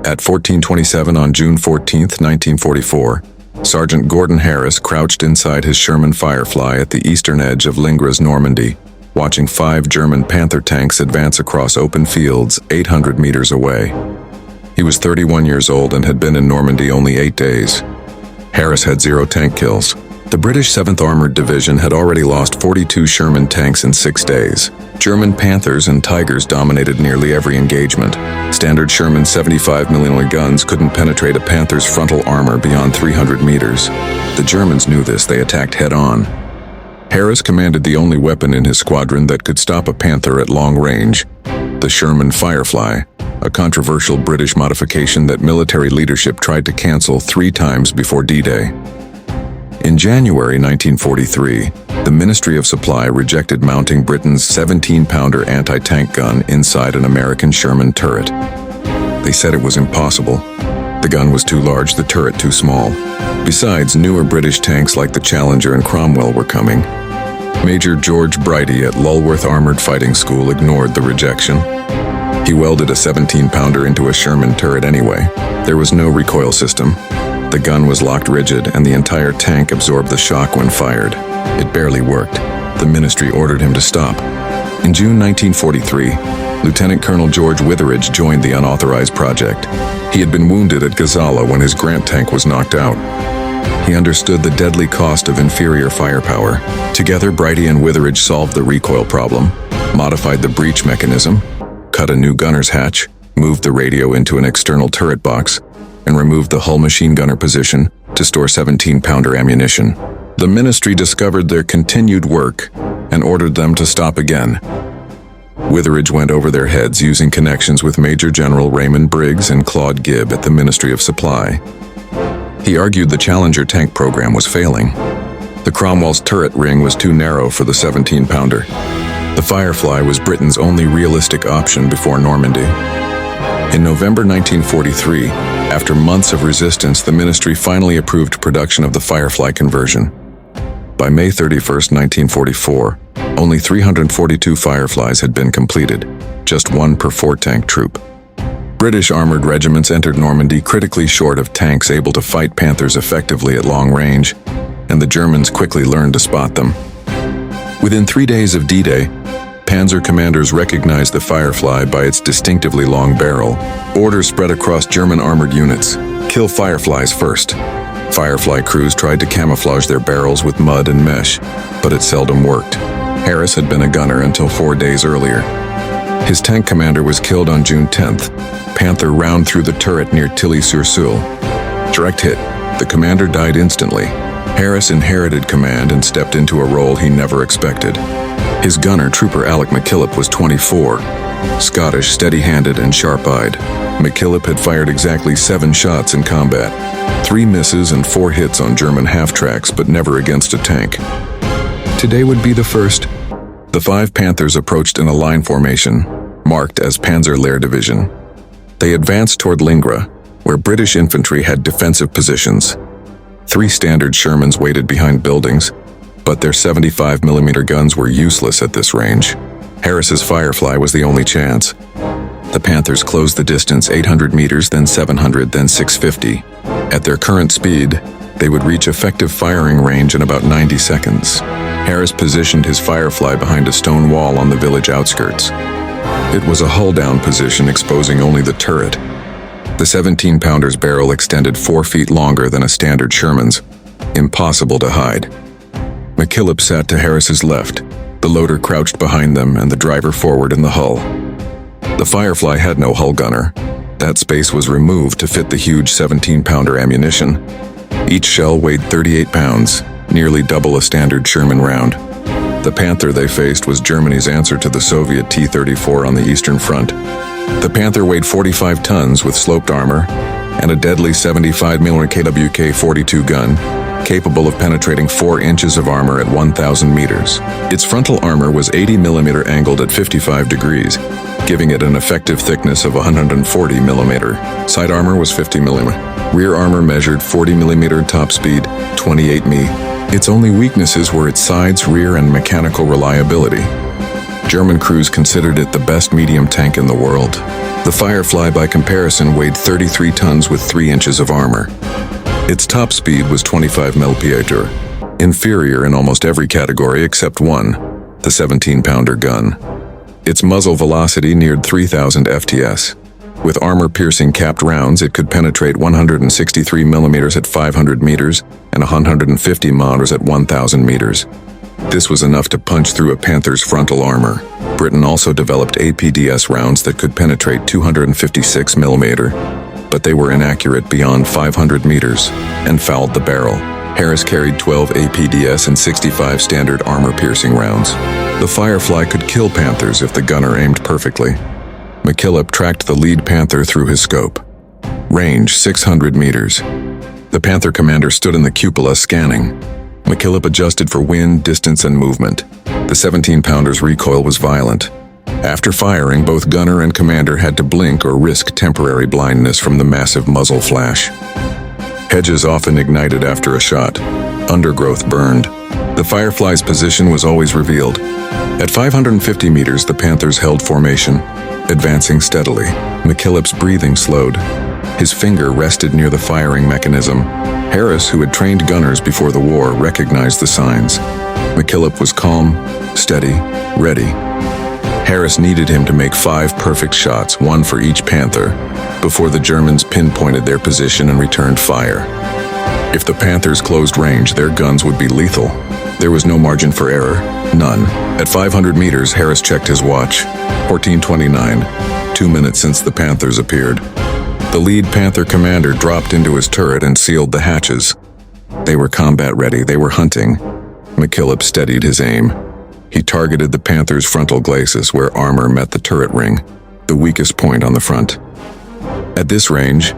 At 14:27 on June 14, 1944, Sergeant Gordon Harris crouched inside his Sherman Firefly at the eastern edge of Lingra's Normandy, watching 5 German Panther tanks advance across open fields 800 meters away. He was 31 years old and had been in Normandy only 8 days. Harris had 0 tank kills. The British 7th Armored Division had already lost 42 Sherman tanks in 6 days. German Panthers and Tigers dominated nearly every engagement. Standard Sherman 75mm guns couldn't penetrate a Panther's frontal armor beyond 300 meters. The Germans knew this. They attacked head-on. Harris commanded the only weapon in his squadron that could stop a Panther at long range, the Sherman Firefly, a controversial British modification that military leadership tried to cancel 3 times before D-Day. In January 1943, the Ministry of Supply rejected mounting Britain's 17-pounder anti-tank gun inside an American Sherman turret. They said it was impossible. The gun was too large, the turret too small. Besides, newer British tanks like the Challenger and Cromwell were coming. Major George Brighty at Lulworth Armored Fighting School ignored the rejection. He welded a 17-pounder into a Sherman turret anyway. There was no recoil system. The gun was locked rigid, and the entire tank absorbed the shock when fired. It barely worked. The ministry ordered him to stop. In June 1943, Lieutenant Colonel George Witheridge joined the unauthorized project. He had been wounded at Gazala when his Grant tank was knocked out. He understood the deadly cost of inferior firepower. Together, Brighty and Witheridge solved the recoil problem, modified the breech mechanism, cut a new gunner's hatch, moved the radio into an external turret box, and removed the hull machine gunner position to store 17-pounder ammunition. The ministry discovered their continued work and ordered them to stop again. Witheridge went over their heads using connections with Major General Raymond Briggs and Claude Gibb at the Ministry of Supply. He argued the Challenger tank program was failing. The Cromwell's turret ring was too narrow for the 17-pounder. The Firefly was Britain's only realistic option before Normandy. In November 1943, after months of resistance, the ministry finally approved production of the Firefly conversion. By May 31, 1944, only 342 Fireflies had been completed, just 1 per 4-tank troop. British armored regiments entered Normandy critically short of tanks able to fight Panthers effectively at long range, and the Germans quickly learned to spot them. Within 3 days of D-Day, Panzer commanders recognized the Firefly by its distinctively long barrel. Orders spread across German armored units: kill Fireflies first. Firefly crews tried to camouflage their barrels with mud and mesh, but it seldom worked. Harris had been a gunner until 4 days earlier. His tank commander was killed on June 10th. Panther round through the turret near Tilly-sur-Seulles. Direct hit. The commander died instantly. Harris inherited command and stepped into a role he never expected. His gunner, Trooper Alec McKillop, was 24. Scottish, steady-handed, and sharp-eyed. McKillop had fired exactly 7 shots in combat. 3 misses and 4 hits on German half-tracks, but never against a tank. Today would be the first. The 5 Panthers approached in a line formation, marked as Panzer Lehr Division. They advanced toward Lingra, where British infantry had defensive positions. 3 standard Shermans waited behind buildings, but their 75mm guns were useless at this range. Harris's Firefly was the only chance. The Panthers closed the distance 800 meters, then 700, then 650. At their current speed, they would reach effective firing range in about 90 seconds. Harris positioned his Firefly behind a stone wall on the village outskirts. It was a hull-down position, exposing only the turret. The 17-pounder's barrel extended 4 feet longer than a standard Sherman's. Impossible to hide. McKillop sat to Harris's left, the loader crouched behind them, and the driver forward in the hull. The Firefly had no hull gunner. That space was removed to fit the huge 17-pounder ammunition. Each shell weighed 38 pounds, nearly double a standard Sherman round. The Panther they faced was Germany's answer to the Soviet T-34 on the Eastern Front. The Panther weighed 45 tons with sloped armor and a deadly 75mm KWK-42 gun, capable of penetrating 4 inches of armor at 1,000 meters. Its frontal armor was 80mm angled at 55 degrees, giving it an effective thickness of 140mm. Side armor was 50mm. Rear armor measured 40mm, top speed 28 mph. Its only weaknesses were its sides, rear, and mechanical reliability. German crews considered it the best medium tank in the world. The Firefly, by comparison, weighed 33 tons with 3 inches of armor. Its top speed was 25 mph, inferior in almost every category except one, the 17-pounder gun. Its muzzle velocity neared 3,000 FTS. With armor-piercing capped rounds, it could penetrate 163 mm at 500 meters and 150 mm at 1,000 meters. This was enough to punch through a Panther's frontal armor. Britain also developed APDS rounds that could penetrate 256 mm, but they were inaccurate beyond 500 meters and fouled the barrel. Harris carried 12 APDS and 65 standard armor-piercing rounds. The Firefly could kill Panthers if the gunner aimed perfectly. McKillop tracked the lead Panther through his scope. Range 600 meters. The Panther commander stood in the cupola scanning. McKillop adjusted for wind, distance, and movement. The 17-pounder's recoil was violent. After firing, both gunner and commander had to blink or risk temporary blindness from the massive muzzle flash. Hedges often ignited after a shot. Undergrowth burned. The Firefly's position was always revealed. At 550 meters, the Panthers held formation, advancing steadily. McKillop's breathing slowed. His finger rested near the firing mechanism. Harris, who had trained gunners before the war, recognized the signs. McKillop was calm, steady, ready. Harris needed him to make 5 perfect shots, one for each Panther, before the Germans pinpointed their position and returned fire. If the Panthers closed range, their guns would be lethal. There was no margin for error, none. At 500 meters, Harris checked his watch. 14:29, 2 minutes since the Panthers appeared. The lead Panther commander dropped into his turret and sealed the hatches. They were combat ready, they were hunting. McKillop steadied his aim. He targeted the Panther's frontal glacis, where armor met the turret ring, the weakest point on the front. At this range,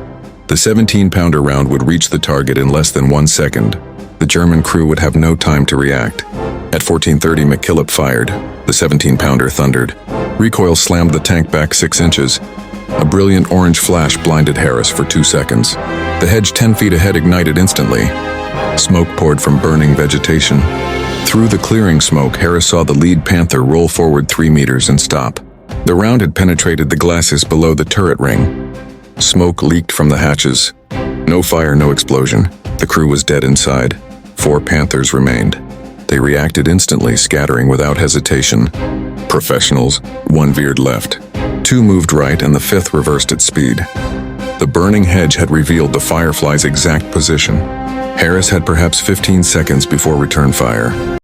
the 17-pounder round would reach the target in less than 1 second. The German crew would have no time to react. At 14:30, McKillop fired. The 17-pounder thundered. Recoil slammed the tank back 6 inches. A brilliant orange flash blinded Harris for 2 seconds. The hedge 10 feet ahead ignited instantly. Smoke poured from burning vegetation. Through the clearing smoke, Harris saw the lead Panther roll forward 3 meters and stop. The round had penetrated the glacis below the turret ring. Smoke leaked from the hatches. No fire, no explosion. The crew was dead inside. 4 Panthers remained. They reacted instantly, scattering without hesitation. Professionals. 1 veered left. 2 moved right, and the 5th reversed at speed. The burning hedge had revealed the Firefly's exact position. Harris had perhaps 15 seconds before return fire.